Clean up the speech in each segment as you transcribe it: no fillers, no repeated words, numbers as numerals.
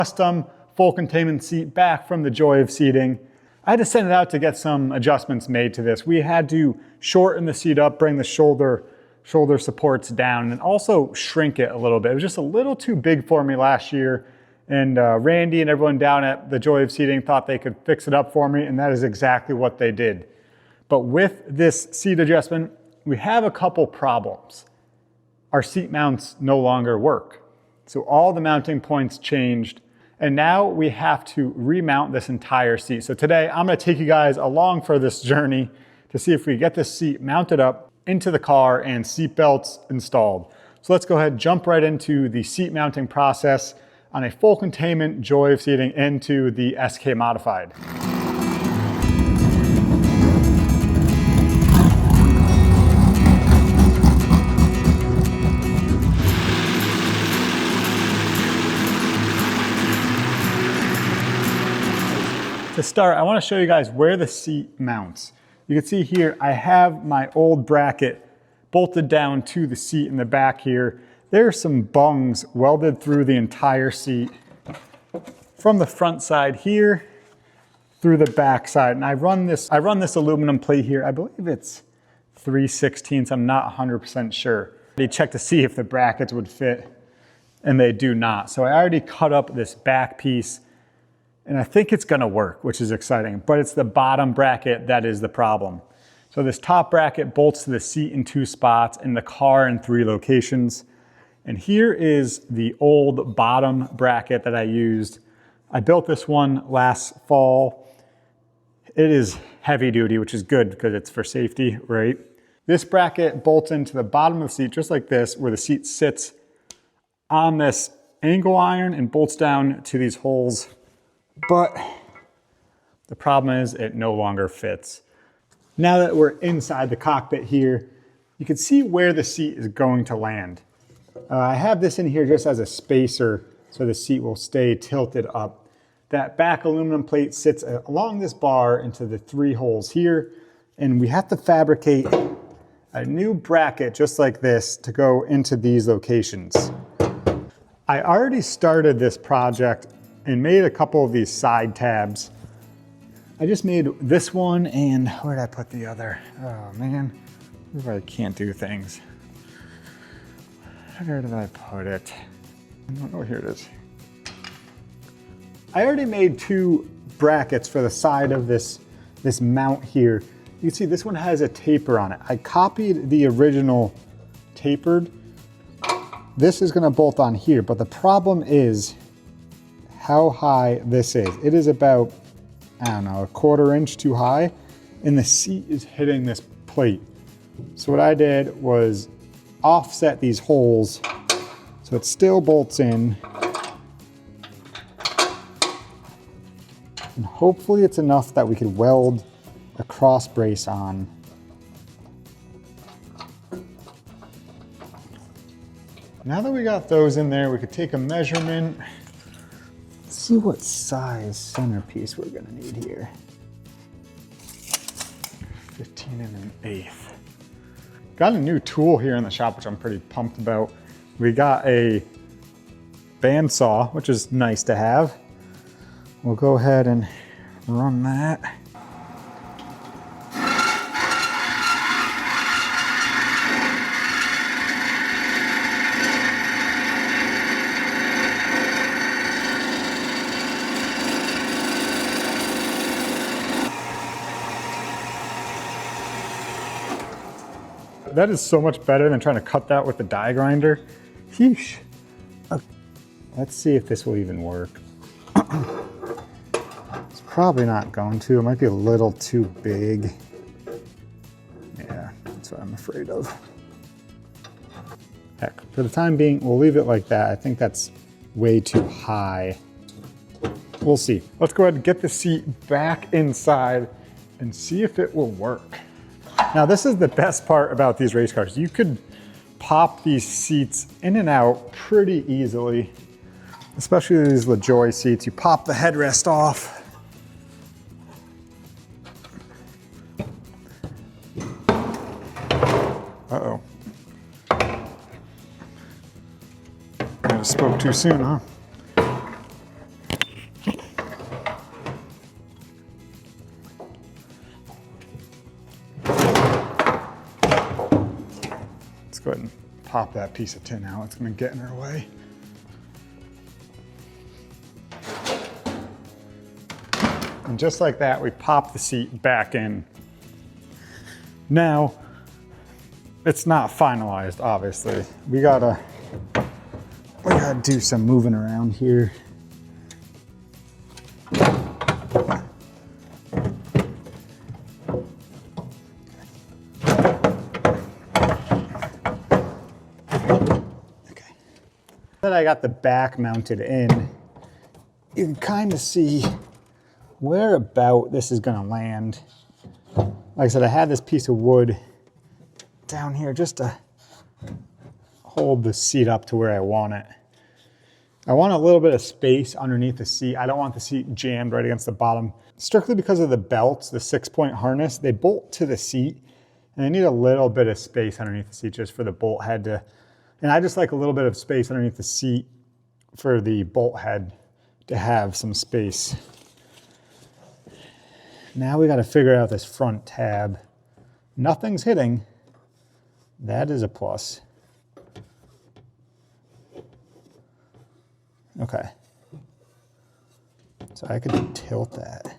Custom full containment seat back from the Joie of Seating. I had to send it out to get some adjustments made to this. We had to shorten the seat up, bring the shoulder supports down, and also shrink it a little bit. It was just a little too big for me last year. And Randy and everyone down at the Joie of Seating thought they could fix it up for me, and that is exactly what they did. But with this seat adjustment, we have a couple problems. Our seat mounts no longer work. So all the mounting points changed, and now we have to remount this entire seat. So today I'm gonna take you guys along for this journey to see if we get this seat mounted up into the car and seat belts installed. So let's go ahead and jump right into the seat mounting process on a full containment Joie of Seating into the SK Modified. To start, I want to show you guys where the seat mounts. You can see here, I have my old bracket bolted down to the seat in the back here. There are some bungs welded through the entire seat from the front side here through the back side. And I run this aluminum plate here. I believe it's 3/16. I'm not 100% sure. I checked to see if the brackets would fit, and they do not. So I already cut up this back piece, and I think it's gonna work, which is exciting, but it's the bottom bracket that is the problem. So this top bracket bolts to the seat in 2 spots and the car in 3 locations. And here is the old bottom bracket that I used. I built this one last fall. It is heavy duty, which is good because it's for safety, right? This bracket bolts into the bottom of the seat just like this, where the seat sits on this angle iron and bolts down to these holes. But the problem is it no longer fits. Now that we're inside the cockpit here, you can see where the seat is going to land. I have this in here just as a spacer so the seat will stay tilted up. That back aluminum plate sits along this bar into the 3 holes here, and we have to fabricate a new bracket just like this to go into these locations. I already started this project and made a couple of these side tabs. I just made this one, and where did I put the other? Oh man, I can't do things. Where did I put it? Oh, here it is. I already made 2 brackets for the side of this mount here. You can see this one has a taper on it. I copied the original tapered. This is gonna bolt on here, but the problem is how high this is. It is about, I don't know, 1/4 inch too high, and the seat is hitting this plate. So what I did was offset these holes so it still bolts in, and hopefully it's enough that we could weld a cross brace on. Now that we got those in there, we could take a measurement. Let's see what size centerpiece we're gonna need here. 15 1/8. Got a new tool here in the shop, which I'm pretty pumped about. We got a bandsaw, which is nice to have. We'll go ahead and run that. That is so much better than trying to cut that with the die grinder. Sheesh. Let's see if this will even work. It's probably not going to. It might be a little too big. Yeah, that's what I'm afraid of. Heck, for the time being, we'll leave it like that. I think that's way too high. We'll see. Let's go ahead and get the seat back inside and see if it will work. Now, this is the best part about these race cars. You could pop these seats in and out pretty easily, especially these LaJoie seats. You pop the headrest off. Uh-oh. I spoke too soon, huh? pop that piece of tin out. It's gonna get in our way. And just like that, we pop the seat back in. Now, it's not finalized, obviously. We gotta do some moving around here. That I got the back mounted in, you can kind of see where about this is gonna land. Like I said, I had this piece of wood down here just to hold the seat up to where I want it. I want a little bit of space underneath the seat. I don't want the seat jammed right against the bottom. Strictly because of the belts, the 6-point harness, they bolt to the seat and I need a little bit of space underneath the seat just for the bolt head to, and I just like a little bit of space underneath the seat for the bolt head to have some space. Now we got to figure out this front tab. Nothing's hitting. That is a plus. Okay. So I could tilt that.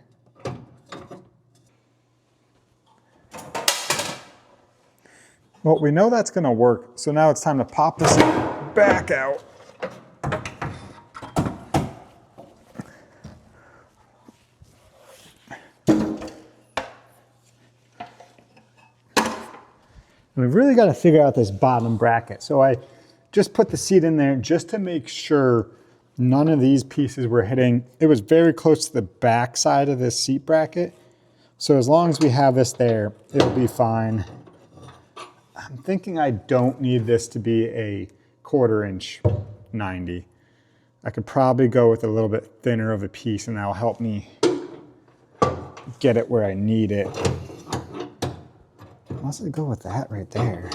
Well, we know that's going to work, so now it's time to pop this back out. And we've really got to figure out this bottom bracket. So I just put the seat in there just to make sure none of these pieces were hitting. It was very close to the back side of this seat bracket. So as long as we have this there, it'll be fine. I'm thinking I don't need this to be a 1/4 inch 90. I could probably go with a little bit thinner of a piece and that'll help me get it where I need it. Let's go with that right there.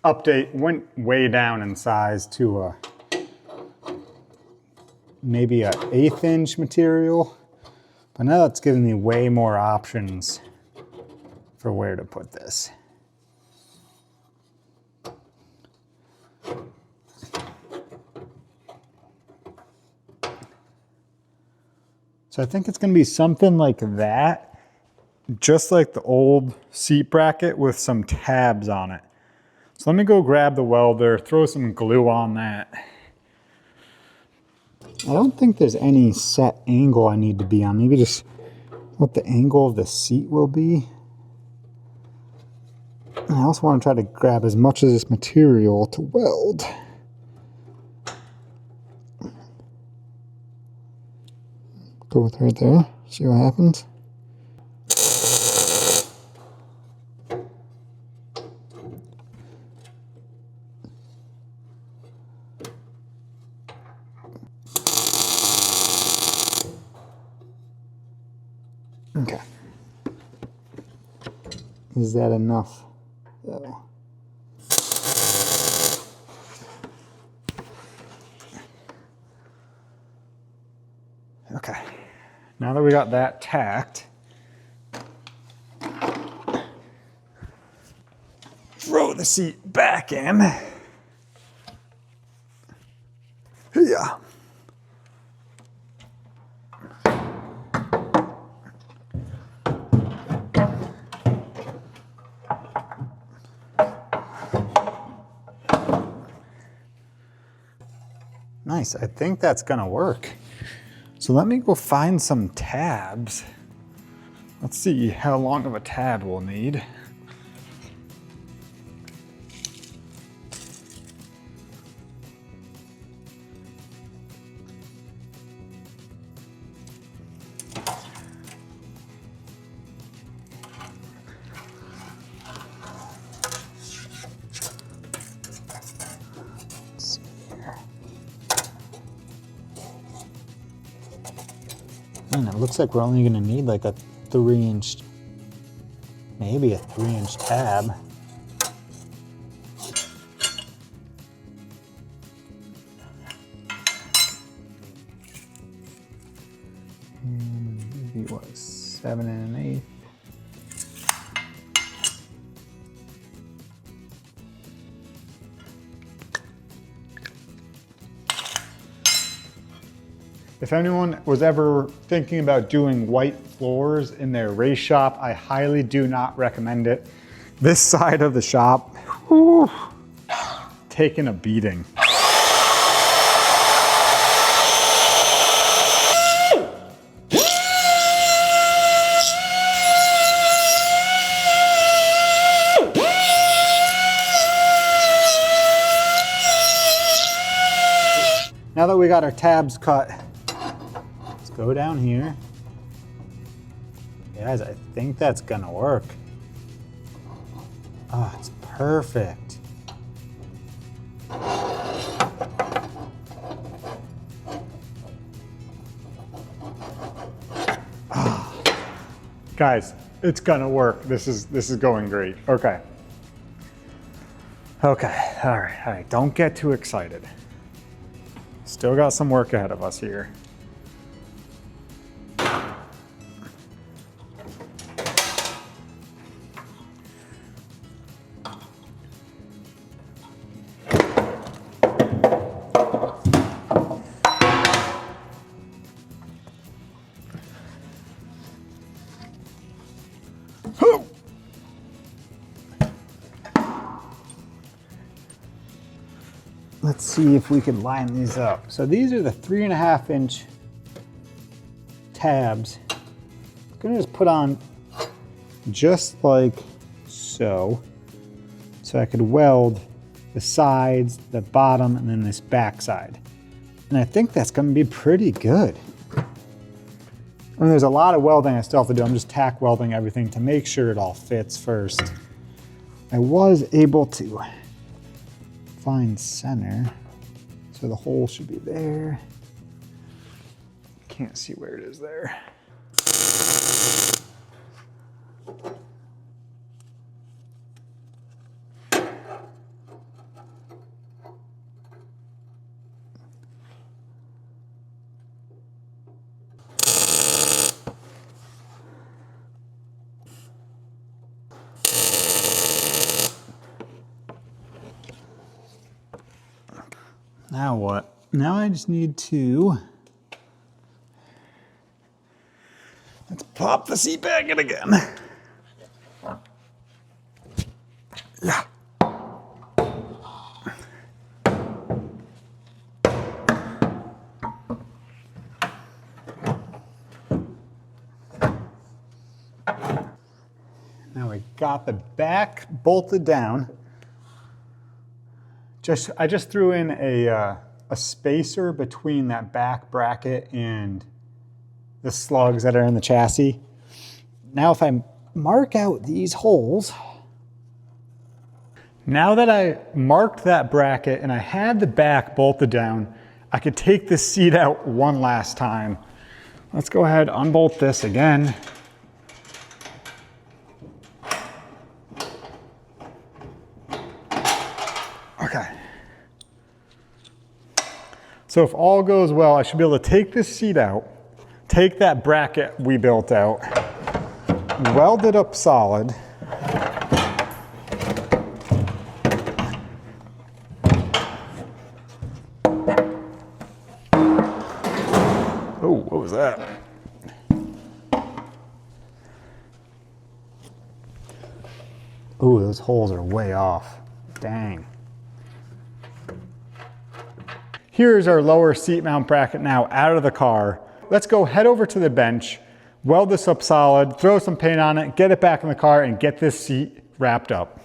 Update, went way down in size to maybe a 1/8 inch material. But now that's giving me way more options for where to put this. So I think it's going to be something like that, just like the old seat bracket with some tabs on it. So let me go grab the welder, throw some glue on that. I don't think there's any set angle I need to be on. Maybe just what the angle of the seat will be. And I also want to try to grab as much of this material to weld. Go with right there, see what happens. Okay. Is that enough? Oh. Okay. Now that we got that tacked, throw the seat back in. Yeah. Nice, I think that's gonna work. So let me go find some tabs. Let's see how long of a tab we'll need. And it looks like we're only gonna need like a 3-inch, maybe a 3-inch tab. And maybe what, 7 1/8. If anyone was ever thinking about doing white floors in their race shop, I highly do not recommend it. This side of the shop, whew, taking a beating. Now that we got our tabs cut, let's go down here. Guys, I think that's gonna work. Oh, it's perfect. Oh. Guys, it's gonna work. This is going great. Okay. Okay, all right. Don't get too excited. Still got some work ahead of us here. Let's see if we can line these up. So these are the 3.5 inch tabs. I'm gonna just put on just like so. So I could weld the sides, the bottom, and then this back side. And I think that's gonna be pretty good. I mean, there's a lot of welding I still have to do. I'm just tack welding everything to make sure it all fits first. I was able to find center, so the hole should be there. Can't see where it is there. Now what? Now I just need to, let's pop the seat back in again. Yeah. Now we got the back bolted down. I just threw in a spacer between that back bracket and the slugs that are in the chassis. Now if I mark out these holes, now that I marked that bracket and I had the back bolted down, I could take this seat out one last time. Let's go ahead, unbolt this again. Okay. So if all goes well, I should be able to take this seat out, take that bracket we built out, weld it up solid, oh, what was that? Oh, those holes are way off. Dang. Here's our lower seat mount bracket now out of the car. Let's go head over to the bench, weld this up solid, throw some paint on it, get it back in the car, and get this seat wrapped up.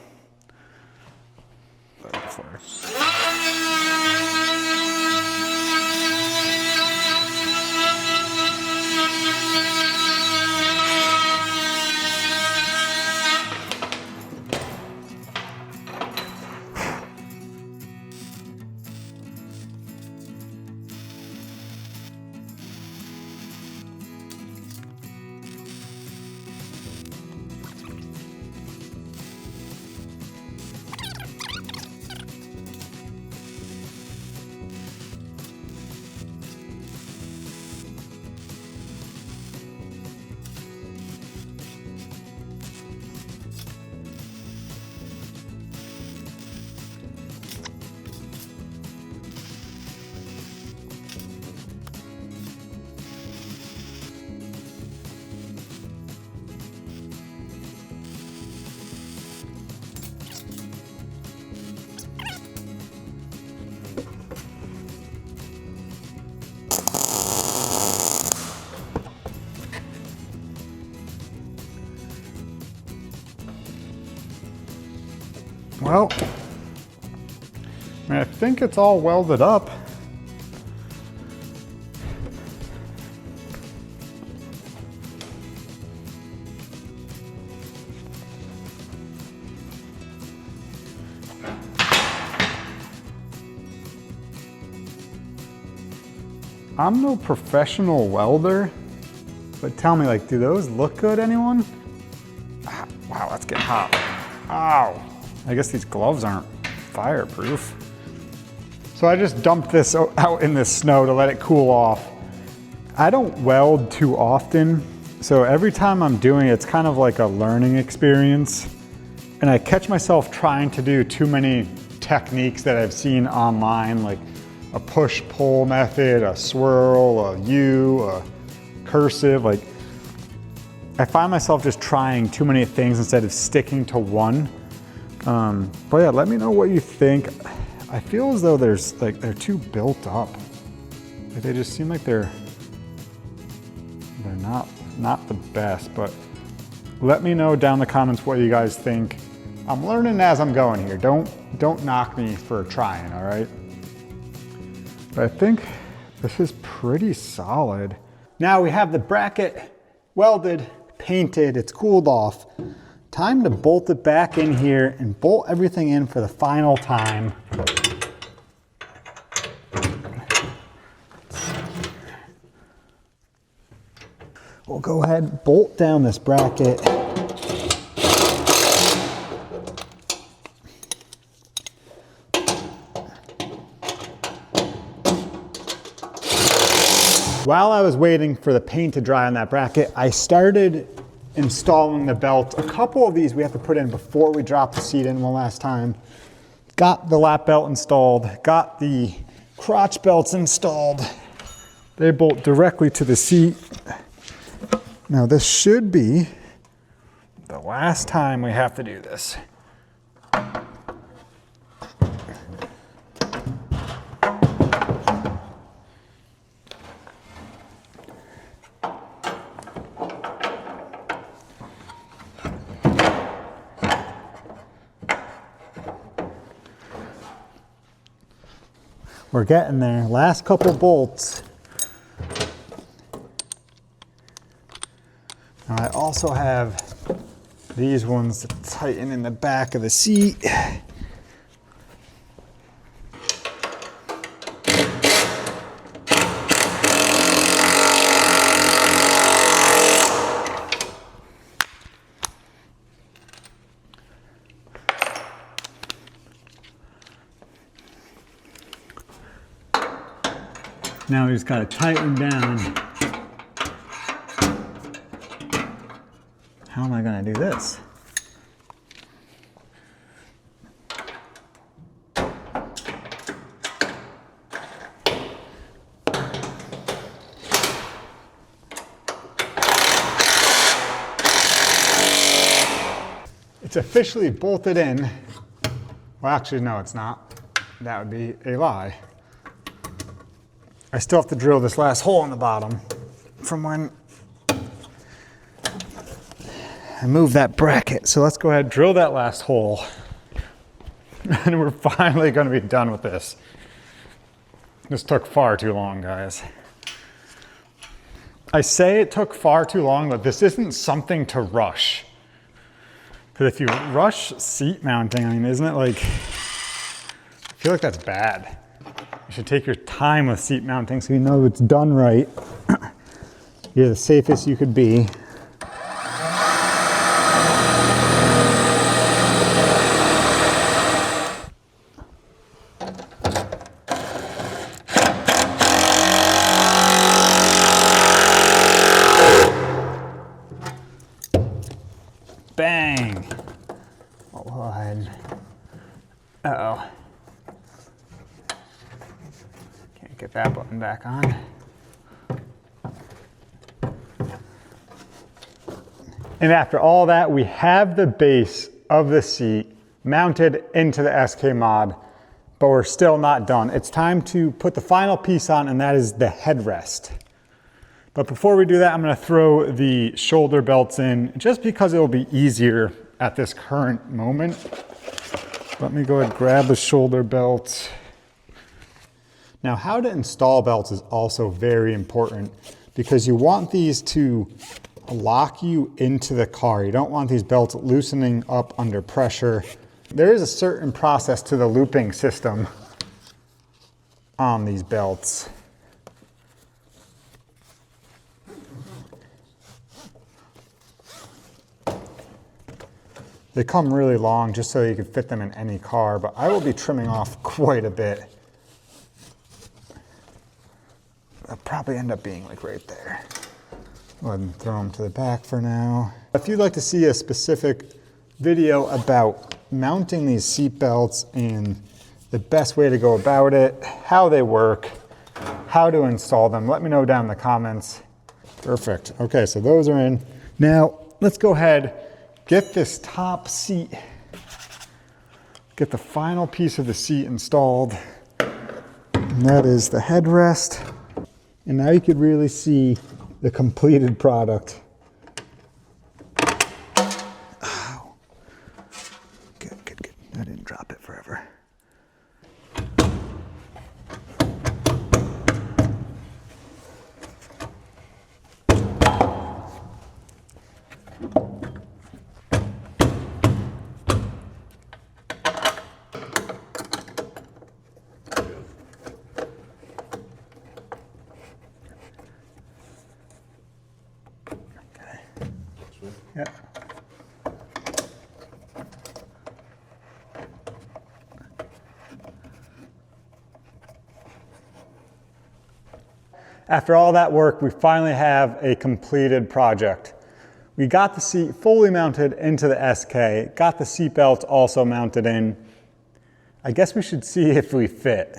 Well, I think it's all welded up. I'm no professional welder, but tell me, like, do those look good, anyone? Ah, wow, that's getting hot. Ow. I guess these gloves aren't fireproof. So I just dumped this out in the snow to let it cool off. I don't weld too often, so every time I'm doing it, it's kind of like a learning experience. And I catch myself trying to do too many techniques that I've seen online, like a push-pull method, a swirl, a U, a cursive. Like, I find myself just trying too many things instead of sticking to one. But yeah, let me know what you think. I feel as though they're too built up. Like, they just seem like they're not the best, but let me know down in the comments what you guys think. I'm learning as I'm going here. Don't knock me for trying, all right? But I think this is pretty solid. Now we have the bracket welded, painted, it's cooled off. Time to bolt it back in here and bolt everything in for the final time. We'll go ahead and bolt down this bracket. While I was waiting for the paint to dry on that bracket, I started installing the belt. A couple of these we have to put in before we drop the seat in one last time. Got the lap belt installed, got the crotch belts installed. They bolt directly to the seat. Now this should be the last time we have to do this. We're getting there. Last couple bolts. Now I also have these ones to tighten in the back of the seat. Now we just got to tighten down. How am I going to do this? It's officially bolted in. Well, actually, no, it's not. That would be a lie. I still have to drill this last hole in the bottom from when I moved that bracket. So let's go ahead and drill that last hole. And we're finally going to be done with this. This took far too long, guys. I say it took far too long, but this isn't something to rush. Because if you rush seat mounting, I mean, isn't it like, I feel like that's bad. You should take your time with seat mounting so you know it's done right. You're the safest you could be. Bang! I'll go ahead. Uh-oh. Get that button back on. And after all that, we have the base of the seat mounted into the SK mod, but we're still not done. It's time to put the final piece on, and that is the headrest. But before we do that, I'm going to throw the shoulder belts in just because it will be easier at this current moment. Let me go ahead and grab the shoulder belt. Now, how to install belts is also very important because you want these to lock you into the car. You don't want these belts loosening up under pressure. There is a certain process to the looping system on these belts. They come really long just so you can fit them in any car, but I will be trimming off quite a bit. They'll probably end up being like right there. Go ahead and throw them to the back for now. If you'd like to see a specific video about mounting these seat belts and the best way to go about it, how they work, how to install them, let me know down in the comments. Perfect. Okay, so those are in. Now, let's go ahead, get this top seat, get the final piece of the seat installed. And that is the headrest. And now you could really see the completed product. Oh. Good. I didn't drop it forever. Yep. After all that work, we finally have a completed project. We got the seat fully mounted into the SK, got the seat belts also mounted in. I guess we should see if we fit.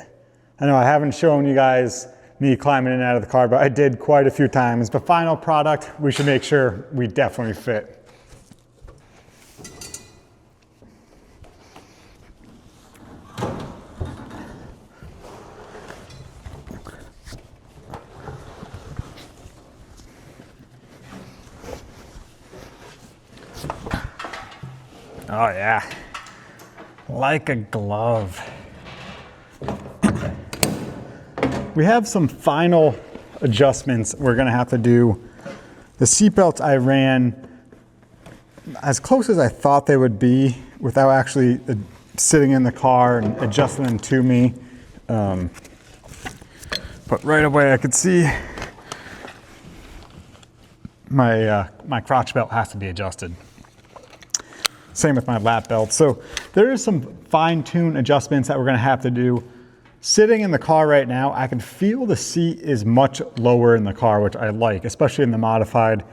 I know I haven't shown you guys me climbing in and out of the car, but I did quite a few times. The final product, we should make sure we definitely fit. Oh yeah, like a glove. We have some final adjustments we're gonna have to do. The seatbelts I ran as close as I thought they would be without actually sitting in the car and adjusting them to me. But right away I could see my crotch belt has to be adjusted. Same with my lap belt. So there is some fine-tune adjustments that we're gonna have to do. Sitting in the car right now, I can feel the seat is much lower in the car, which I like, especially in the modified.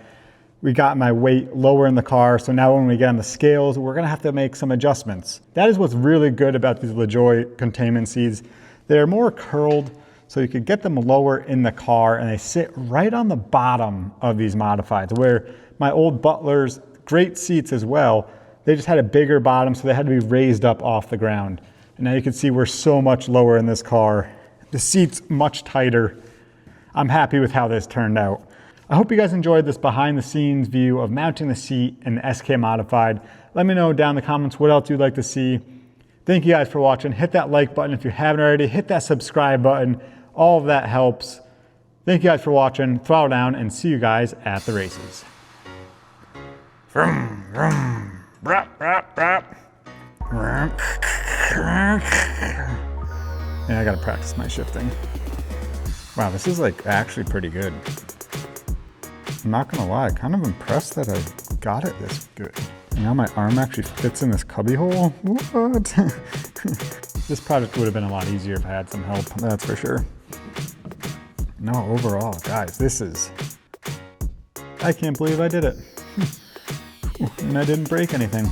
We got my weight lower in the car, so now when we get on the scales, we're gonna have to make some adjustments. That is what's really good about these LaJoie containment seats. They're more curled, so you could get them lower in the car, and they sit right on the bottom of these modifieds, where my old Butlers, great seats as well, they just had a bigger bottom, so they had to be raised up off the ground. And now you can see we're so much lower in this car. The seat's much tighter. I'm happy with how this turned out. I hope you guys enjoyed this behind the scenes view of mounting the seat in the SK Modified. Let me know down in the comments what else you'd like to see. Thank you guys for watching. Hit that like button if you haven't already. Hit that subscribe button. All of that helps. Thank you guys for watching. Throttle down and see you guys at the races. Vroom, vroom. Brap, brap, brap. Yeah, I gotta practice my shifting. Wow, this is like actually pretty good. I'm not gonna lie, kind of impressed that I got it this good. And now my arm actually fits in this cubby hole. What? This project would have been a lot easier if I had some help, that's for sure. No, overall, guys, this is... I can't believe I did it. And I didn't break anything.